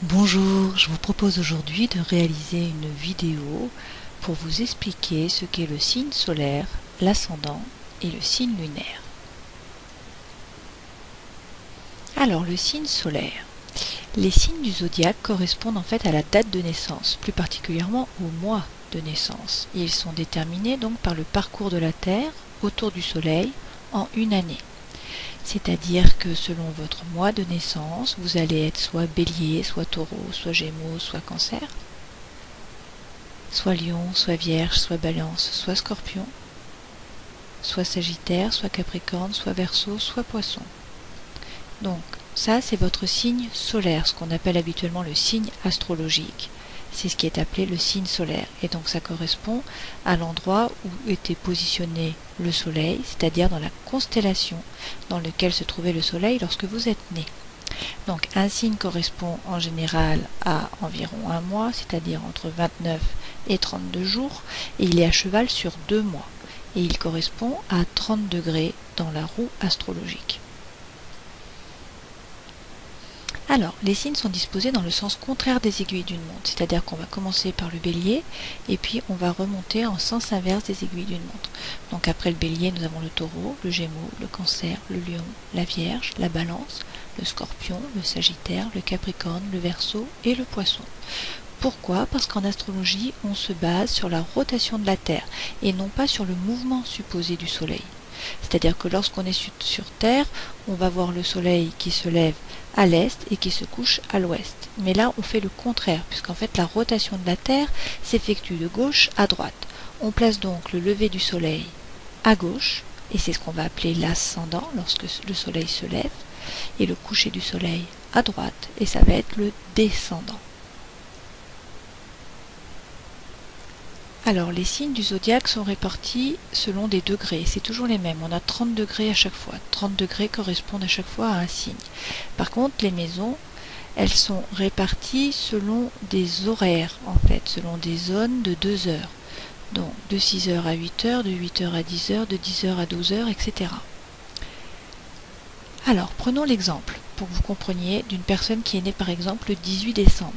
Bonjour, je vous propose aujourd'hui de réaliser une vidéo pour vous expliquer ce qu'est le signe solaire, l'ascendant et le signe lunaire. Alors le signe solaire. Les signes du zodiaque correspondent en fait à la date de naissance, plus particulièrement au mois de naissance. Ils sont déterminés donc par le parcours de la Terre autour du Soleil en une année. C'est-à-dire que selon votre mois de naissance, vous allez être soit Bélier, soit Taureau, soit Gémeaux, soit Cancer, soit Lion, soit Vierge, soit Balance, soit Scorpion, soit Sagittaire, soit Capricorne, soit Verseau, soit Poisson. Donc ça c'est votre signe solaire, ce qu'on appelle habituellement le signe astrologique. C'est ce qui est appelé le signe solaire. Et donc ça correspond à l'endroit où était positionné le Soleil, c'est-à-dire dans la constellation dans laquelle se trouvait le Soleil lorsque vous êtes né. Donc un signe correspond en général à environ un mois, c'est-à-dire entre 29 et 32 jours, et il est à cheval sur 2 mois. Et il correspond à 30 degrés dans la roue astrologique. Alors, les signes sont disposés dans le sens contraire des aiguilles d'une montre, c'est-à-dire qu'on va commencer par le bélier et puis on va remonter en sens inverse des aiguilles d'une montre. Donc après le bélier, nous avons le taureau, le gémeaux, le cancer, le lion, la vierge, la balance, le scorpion, le sagittaire, le capricorne, le verseau et le poisson. Pourquoi? Parce qu'en astrologie, on se base sur la rotation de la Terre et non pas sur le mouvement supposé du Soleil. C'est-à-dire que lorsqu'on est sur Terre, on va voir le Soleil qui se lève à l'est et qui se couche à l'ouest. Mais là, on fait le contraire, puisqu'en fait la rotation de la Terre s'effectue de gauche à droite. On place donc le lever du Soleil à gauche, et c'est ce qu'on va appeler l'ascendant lorsque le Soleil se lève, et le coucher du Soleil à droite, et ça va être le descendant. Alors, les signes du zodiaque sont répartis selon des degrés. C'est toujours les mêmes. On a 30 degrés à chaque fois. 30 degrés correspondent à chaque fois à un signe. Par contre, les maisons, elles sont réparties selon des horaires, en fait, selon des zones de 2 heures. Donc, de 6 heures à 8 heures, de 8 heures à 10 heures, de 10 heures à 12 heures, etc. Alors, prenons l'exemple, pour que vous compreniez, d'une personne qui est née par exemple le 18 décembre.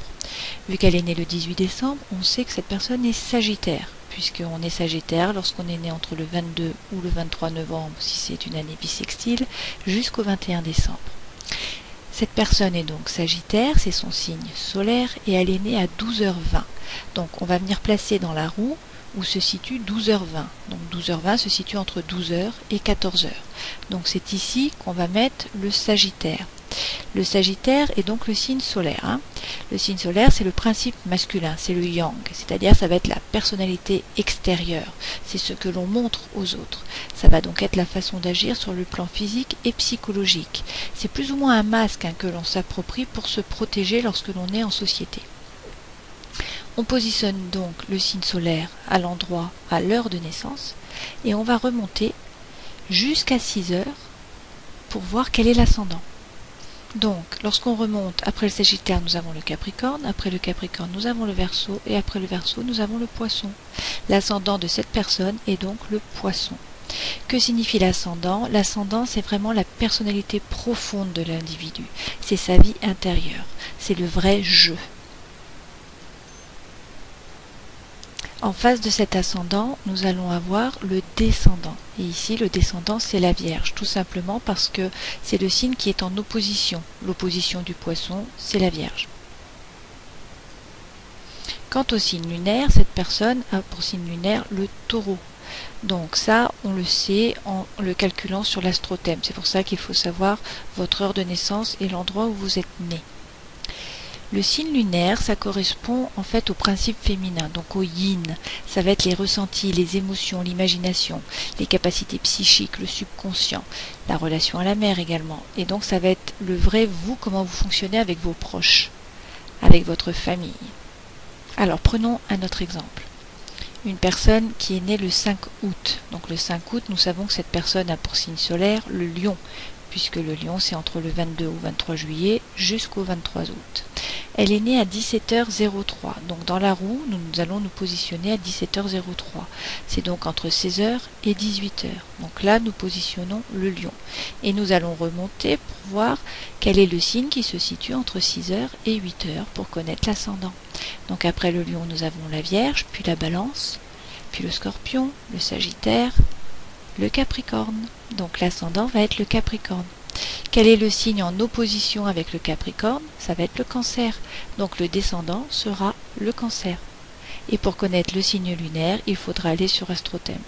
Vu qu'elle est née le 18 décembre, on sait que cette personne est Sagittaire, puisqu'on est Sagittaire lorsqu'on est né entre le 22 ou le 23 novembre, si c'est une année bissextile, jusqu'au 21 décembre. Cette personne est donc Sagittaire, c'est son signe solaire, et elle est née à 12h20. Donc on va venir placer dans la roue où se situe 12h20. Donc 12h20 se situe entre 12h et 14h. Donc c'est ici qu'on va mettre le Sagittaire. Le Sagittaire est donc le signe solaire. Le signe solaire, c'est le principe masculin, c'est le yang, c'est-à-dire ça va être la personnalité extérieure, c'est ce que l'on montre aux autres. Ça va donc être la façon d'agir sur le plan physique et psychologique. C'est plus ou moins un masque que l'on s'approprie pour se protéger lorsque l'on est en société. On positionne donc le signe solaire à l'endroit, à l'heure de naissance, et on va remonter jusqu'à 6 heures pour voir quel est l'ascendant. Donc, lorsqu'on remonte, après le Sagittaire, nous avons le Capricorne, après le Capricorne, nous avons le Verseau, et après le Verseau, nous avons le Poisson. L'ascendant de cette personne est donc le Poisson. Que signifie l'ascendant? L'ascendant, c'est vraiment la personnalité profonde de l'individu. C'est sa vie intérieure. C'est le vrai jeu. En face de cet ascendant, nous allons avoir le descendant. Et ici, le descendant, c'est la Vierge, tout simplement parce que c'est le signe qui est en opposition. L'opposition du Poisson, c'est la Vierge. Quant au signe lunaire, cette personne a pour signe lunaire le Taureau. Donc ça, on le sait en le calculant sur l'astrothème. C'est pour ça qu'il faut savoir votre heure de naissance et l'endroit où vous êtes né. Le signe lunaire, ça correspond en fait au principe féminin, donc au yin. Ça va être les ressentis, les émotions, l'imagination, les capacités psychiques, le subconscient, la relation à la mère également. Et donc ça va être le vrai vous, comment vous fonctionnez avec vos proches, avec votre famille. Alors prenons un autre exemple. Une personne qui est née le 5 août. Donc le 5 août, nous savons que cette personne a pour signe solaire le lion, puisque le lion c'est entre le 22 ou 23 juillet jusqu'au 23 août. elle est née à 17h03. Donc dans la roue, nous allons nous positionner à 17h03. C'est donc entre 16h et 18h. Donc là, nous positionnons le lion. Et nous allons remonter pour voir quel est le signe qui se situe entre 6h et 8h pour connaître l'ascendant. Donc après le lion, nous avons la Vierge, puis la Balance, puis le Scorpion, le Sagittaire, le Capricorne. Donc l'ascendant va être le Capricorne. Quel est le signe en opposition avec le Capricorne? Ça va être le Cancer. Donc le descendant sera le Cancer. Et pour connaître le signe lunaire, il faudra aller sur Astrothème.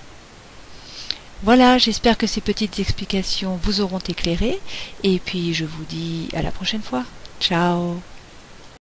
Voilà, j'espère que ces petites explications vous auront éclairé. Et puis je vous dis à la prochaine fois. Ciao!